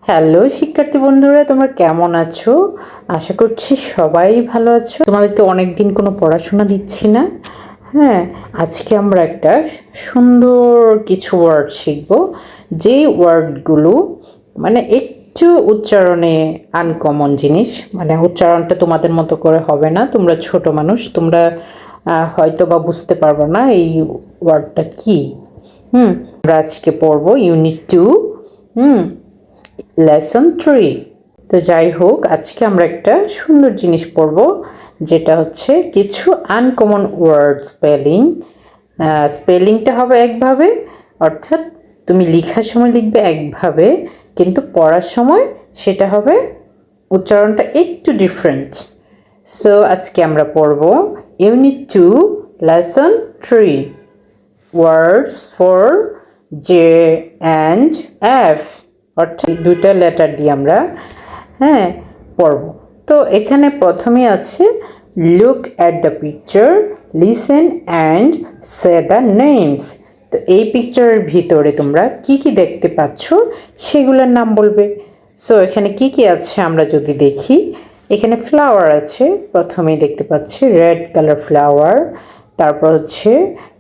Hello শিক্ষার্থী বন্ধুরা, তোমরা কেমন আছো? আশা করছি সবাই ভালো আছো। তোমাদেরকে অনেকদিন কোনো পড়াশোনা দিচ্ছি না। হ্যাঁ, আজকে আমরা একটা সুন্দর কিছু ওয়ার্ড শিখব, যেই ওয়ার্ডগুলো মানে একটু উচ্চারণে আনকমন জিনিস। মানে উচ্চারণটা তোমাদের মতো করে হবে না, তোমরা ছোট মানুষ, তোমরা হয়তো বা বুঝতে পারবে না এই ওয়ার্ডটা কি। আমরা আজকে পড়বো ইউনিট 2, লেসন 3। তো যাই হোক, আজকে আমরা একটা সুন্দর জিনিস পড়ব, যেটা হচ্ছে কিছু আনকমন ওয়ার্ড স্পেলিং। স্পেলিংটা হবে একভাবে, অর্থাৎ তুমি লেখার সময় লিখবে একভাবে, কিন্তু পড়ার সময় সেটা হবে উচ্চারণটা একটু ডিফারেন্ট। সো আজকে আমরা পড়ব unit 2, lesson 3, words for J and F, অর্থাৎ দুইটা লেটার দিয়ে আমরা পড়ব। তো এখানে প্রথমে আছে look at the picture, listen and say the names. তো এই পিকচারের ভিতরে তোমরা কি কি দেখতে পাচ্ছ সেগুলোর নাম বলবে। সো এখানে কি কি আছে আমরা যদি দেখি, এখানে ফ্লাওয়ার আছে, প্রথমেই দেখতে পাচ্ছি রেড কালার ফ্লাওয়ার। তারপর হচ্ছে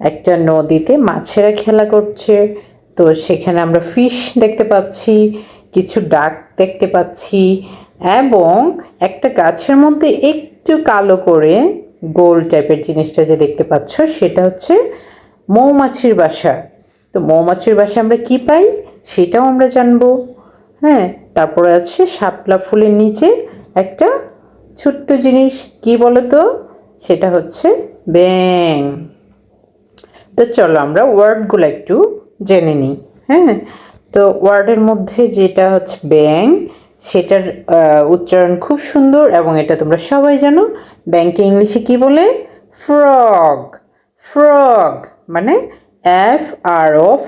একটা নদীতে মাছেরা খেলা করছে, তো সেখানে আমরা ফিশ দেখতে পাচ্ছি, কিছু ডাক দেখতে পাচ্ছি, এবং একটা গাছের মধ্যে একটু কালো করে গোল টাইপের জিনিসটা যে দেখতে পাচ্ছ সেটা হচ্ছে মৌমাছির বাসা। তো মৌমাছির বাসা আমরা কি পাই সেটাও আমরা জানবো। তারপরে আছে শাপলা ফুলের নিচে একটা ছোট্ট জিনিস, কি বলো তো? সেটা হচ্ছে ব্যাঙ। তো চলো আমরা ওয়ার্ডগুলো একটু জেনে নিই। তো ওয়ার্ডের মধ্যে যেটা হচ্ছে ব্যাঙ, সেটার উচ্চারণ খুব সুন্দর, এবং এটা তোমরা সবাই জানো। ব্যাঙকে ইংলিশে কি বলে? ফ্রগ। ফ্রগ মানে FROG,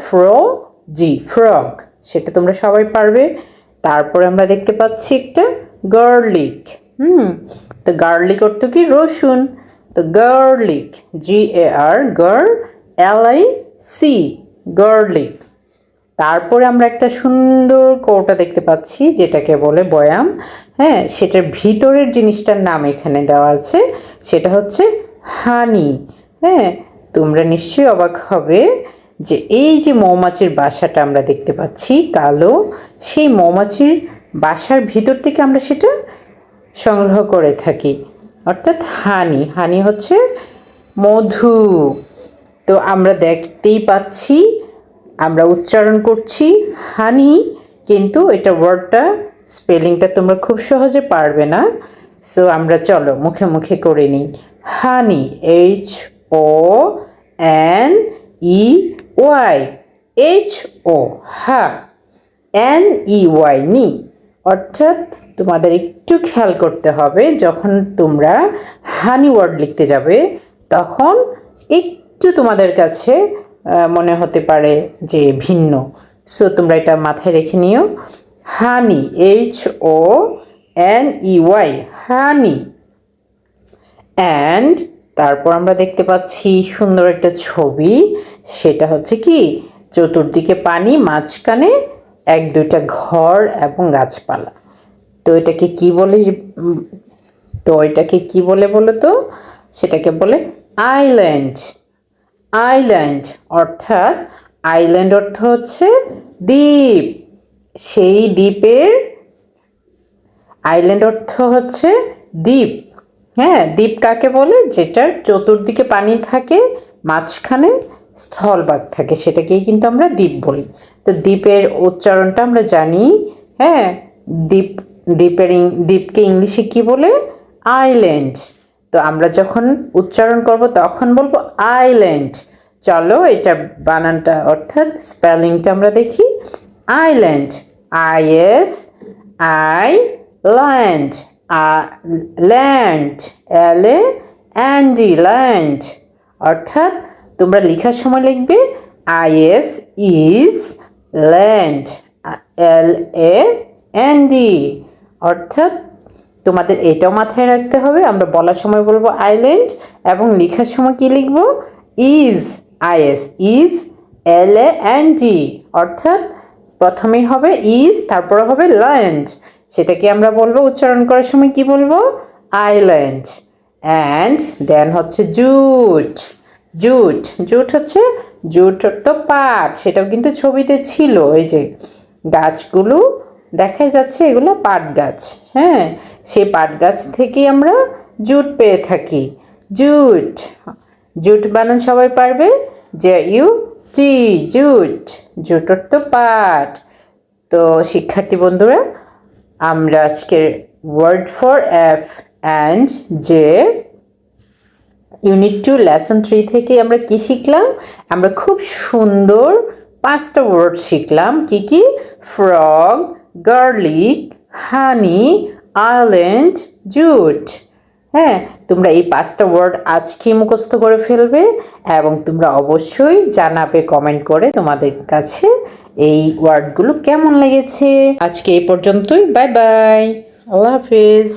ফ্রগ, সেটা তোমরা সবাই পারবে। তারপরে আমরা দেখতে পাচ্ছি একটা গার্লিক। তো গার্লিক অর্থ কি? রসুন। তো গার্লিক, GARLIC, গার্লিক। তারপরে আমরা একটা সুন্দর কৌটা দেখতে পাচ্ছি, যেটাকে বলে বয়াম। সেটার ভিতরের জিনিসটার নাম এখানে দেওয়া আছে, সেটা হচ্ছে হানি। তোমরা নিশ্চয়ই অবাক হবে যে এই যে মৌমাছির বাসাটা আমরা দেখতে পাচ্ছি কালো, সেই মৌমাছির বাসার ভিতর থেকে আমরা সেটা সংগ্রহ করে থাকি, অর্থাৎ হানি। হানি হচ্ছে মধু। তো আমরা দেখতেই পাচ্ছি, আমরা উচ্চারণ করছি হানি, কিন্তু এটা ওয়ার্ডটা স্পেলিংটা তোমরা খুব সহজে পারবে না। সো আমরা চলো মুখে মুখে করে নিই। হানি, HONEY, HO, হা, NEY, নি। অর্থাৎ তোমাদের একটু খেয়াল করতে হবে, যখন তোমরা হানি ওয়ার্ড লিখতে যাবে তখন একটু তোমাদের কাছে মনে হতে পারে যে ভিন্ন। সো তোমরা এটা মাথায় রেখে নিও। হানি, HONEY, হানি। অ্যান্ড তারপর আমরা দেখতে পাচ্ছি সুন্দর একটা ছবি, সেটা হচ্ছে কি? চতুর্দিকে পানি, মাঝখানে এক দুইটা ঘর এবং গাছপালা। তো এটাকে কি বলে? বলো তো? সেটাকে বলে আইল্যান্ড। আইল্যান্ড অর্থাৎ, আইল্যান্ড অর্থ হচ্ছে দ্বীপ। সেই দ্বীপের, আইল্যান্ড অর্থ হচ্ছে দ্বীপ। দ্বীপ কাকে বলে? যেটার চতুর্দিকে পানি থাকে, মাঝখানে স্থলভাগ থাকে, সেটাকেই কিন্তু আমরা দ্বীপ বলি। তো দ্বীপের উচ্চারণটা আমরা জানি। দ্বীপ, দ্বীপকে ইংলিশে কি বলে? আইল্যান্ড। তো আমরা যখন উচ্চারণ করব তখন বলবো আইল্যান্ড। চলো এটা বানানটা অর্থাৎ স্পেলিংটা আমরা দেখি। Island, ISI, land, land, LAND, land. অর্থাৎ তোমরা লেখার সময় লিখবে IS ইজ ল্যান্ড, LAND। অর্থাৎ তোমাদের এটাও মাথায় রাখতে হবে, আমরা বলার সময় বলবো আইল্যান্ড, এবং লেখার সময় কি লিখবো? Is, IS is LAND। অর্থাৎ প্রথমেই হবে ইজ, তারপরে হবে ল্যান্ড। সেটাকে আমরা বলবো উচ্চারণ করার সময় কি বলবো? আইল্যান্ড। অ্যান্ড দেন হচ্ছে জুট। জুট, জুট হচ্ছে, জুট তো পাট, সেটাও কিন্তু ছবিতে ছিল। এই যে গাছগুলো দেখা যাচ্ছে, এগুলো পাট গাছ। হ্যাঁ, সেই পাট গাছ থেকেই আমরা জুট পেয়ে থাকি। জুট, জুট বানান সবাই পারবে? JUT, jute. জুট অর্থ পাট। তো শিক্ষার্থী বন্ধুরা, আমরা আজকের word for F and J unit 2 lesson 3 থেকে আমরা কি শিখলাম? আমরা খুব সুন্দর 5টা ওয়ার্ড শিখলাম। কি কি? ফ্রগ, গার্লিক, হানি, আইল্যান্ড, জুট। হ্যাঁ, তোমরা এই 5টা ওয়ার্ড আজকে মুখস্থ করে ফেলবে এবং তোমরা অবশ্যই জানাবে কমেন্ট করে তোমাদের কাছে এই ওয়ার্ডগুলো কেমন লেগেছে। আজকে এই পর্যন্তই। বাই বাই, আল্লাহ হাফিজ।